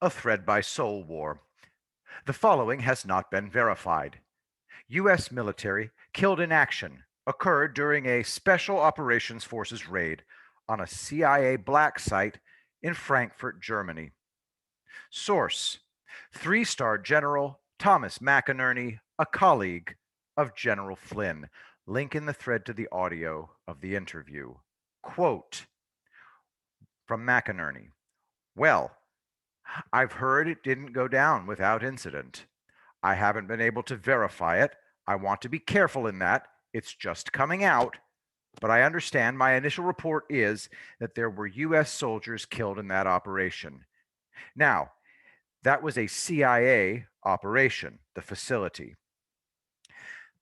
A thread by Soul War. The following has not been verified. U.S. military killed in action occurred during a Special Operations Forces raid on a CIA black site in Frankfurt, Germany. Source: Three-star General Thomas McInerney, a colleague of General Flynn. Link in the thread to the audio of the interview. Quote from McInerney: Well, I've heard it didn't go down without incident. I haven't been able to verify it. I want to be careful in that. It's just coming out. But I understand my initial report is that there were U.S. soldiers killed in that operation. Now, that was a CIA operation, the facility.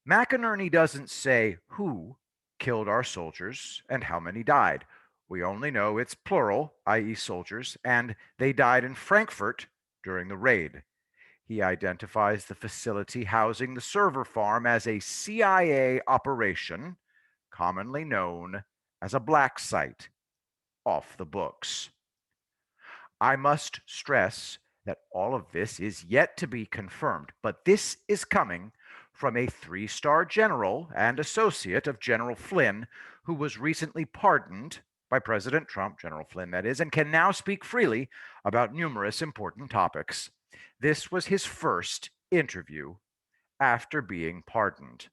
McInerney doesn't say who killed our soldiers and how many died. We only know it's plural, i.e., soldiers, and they died in Frankfurt during the raid. He identifies the facility housing the server farm as a CIA operation, commonly known as a black site, off the books. I must stress that all of this is yet to be confirmed, but this is coming from a three-star general and associate of General Flynn, who was recently pardoned by President Trump, General Flynn that is, and can now speak freely about numerous important topics. This was his first interview after being pardoned.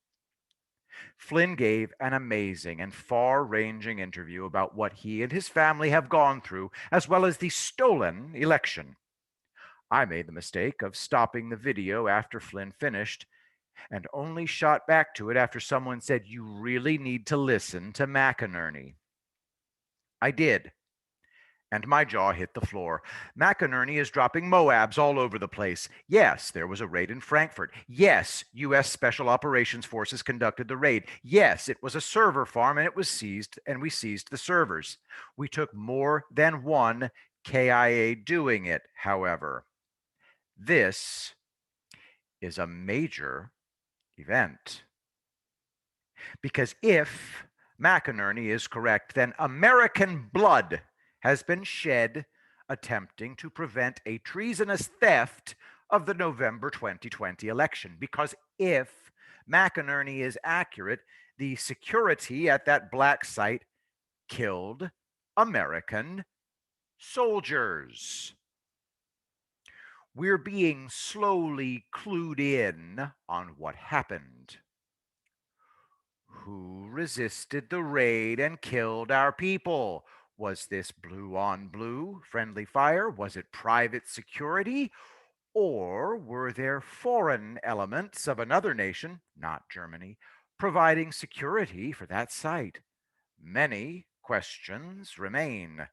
Flynn gave an amazing and far-ranging interview about what he and his family have gone through, as well as the stolen election. I made the mistake of stopping the video after Flynn finished and only shot back to it after someone said, "You really need to listen to McInerney." I did, and my jaw hit the floor. McInerney is dropping Moabs all over the place. Yes, there was a raid in Frankfurt. Yes, U.S. Special Operations Forces conducted the raid. Yes, it was a server farm and it was seized, and we seized the servers. We took more than one KIA doing it, however. This is a major event. Because if McInerney is correct, then American blood has been shed attempting to prevent a treasonous theft of the November 2020 election. Because if McInerney is accurate, the security at that black site killed American soldiers. We're being slowly clued in on what happened. Who resisted the raid and killed our people? Was this blue on blue friendly fire? Was it private security? Or were there foreign elements of another nation, not Germany, providing security for that site? Many questions remain.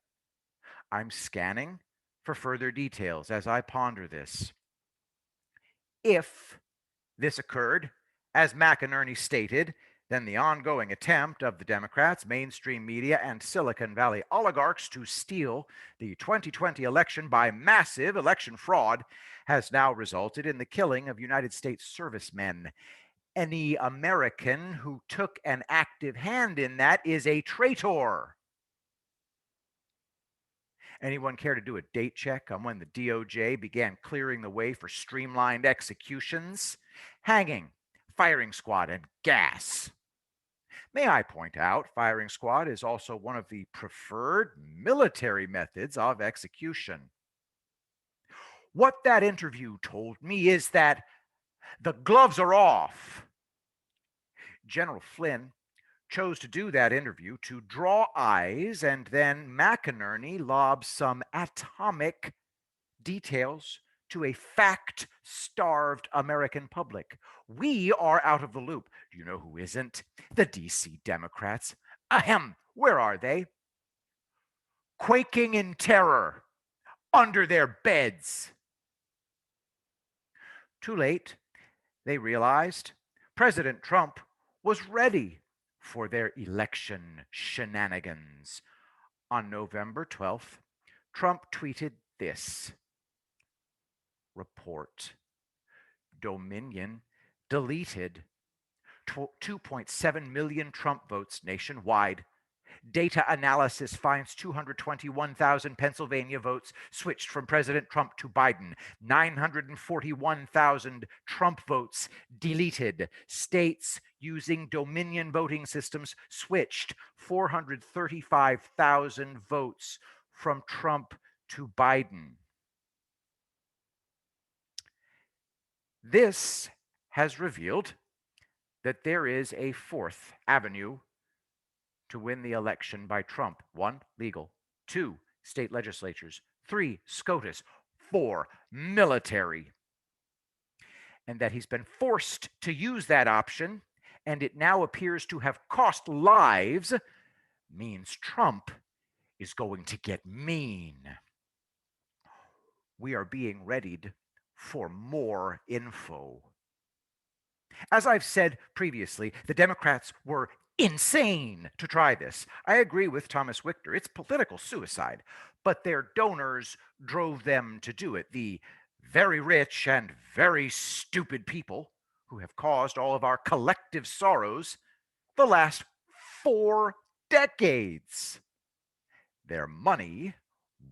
I'm scanning for further details as I ponder this. If this occurred, as McInerney stated, then the ongoing attempt of the Democrats, mainstream media, and Silicon Valley oligarchs to steal the 2020 election by massive election fraud has now resulted in the killing of United States servicemen. Any American who took an active hand in that is a traitor. Anyone care to do a date check on when the DOJ began clearing the way for streamlined executions? Hanging, firing squad, and gas. May I point out, firing squad is also one of the preferred military methods of execution. What that interview told me is that the gloves are off. General Flynn chose to do that interview to draw eyes, and then McInerney lobs some atomic details to a fact-starved American public. We are out of the loop. Do you know who isn't? The DC Democrats. Ahem, where are they? Quaking in terror under their beds. Too late, they realized President Trump was ready for their election shenanigans. On November 12th, Trump tweeted this: report. Dominion deleted 2.7 million Trump votes nationwide. Data analysis finds 221,000 Pennsylvania votes switched from President Trump to Biden. 941,000 Trump votes deleted. States using Dominion voting systems switched. 435,000 votes from Trump to Biden. This has revealed that there is a fourth avenue to win the election by Trump. 1, legal. 2, state legislatures. 3, SCOTUS. 4, military. And that he's been forced to use that option, and it now appears to have cost lives, means Trump is going to get mean. We are being readied for more info. As I've said previously, the Democrats were insane to try this. I agree with Thomas Wichter. It's political suicide, but their donors drove them to do it. The very rich and very stupid people who have caused all of our collective sorrows the last 4 decades. Their money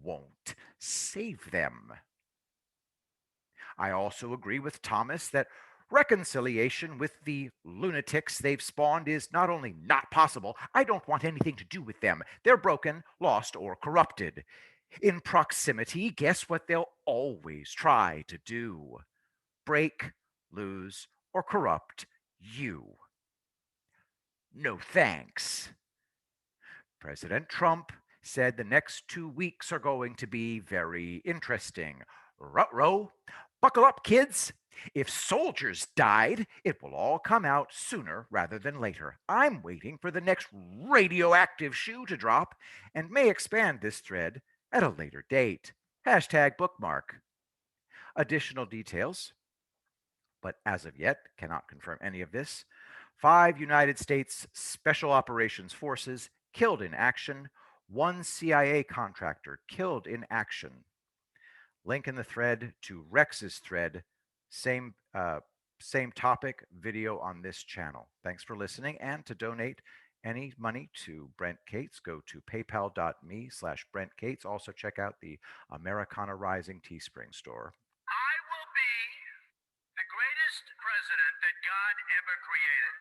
won't save them. I also agree with Thomas that reconciliation with the lunatics they've spawned is not only not possible, I don't want anything to do with them. They're broken, lost, or corrupted. In proximity, guess what they'll always try to do? Break, lose, or corrupt you. No thanks. President Trump said the next 2 weeks are going to be very interesting. Ruh-roh. Buckle up, kids. If soldiers died, it will all come out sooner rather than later. I'm waiting for the next radioactive shoe to drop and may expand this thread at a later date. Hashtag bookmark. Additional details, but as of yet cannot confirm any of this. 5 United States Special Operations Forces killed in action. 1 CIA contractor killed in action. Link in the thread to Rex's thread. Same topic video on this channel. Thanks for listening, and to donate any money to Brent Cates, go to paypal.me/Brent Cates. Also check out the Americana Rising Teespring store. I will be the greatest president that God ever created.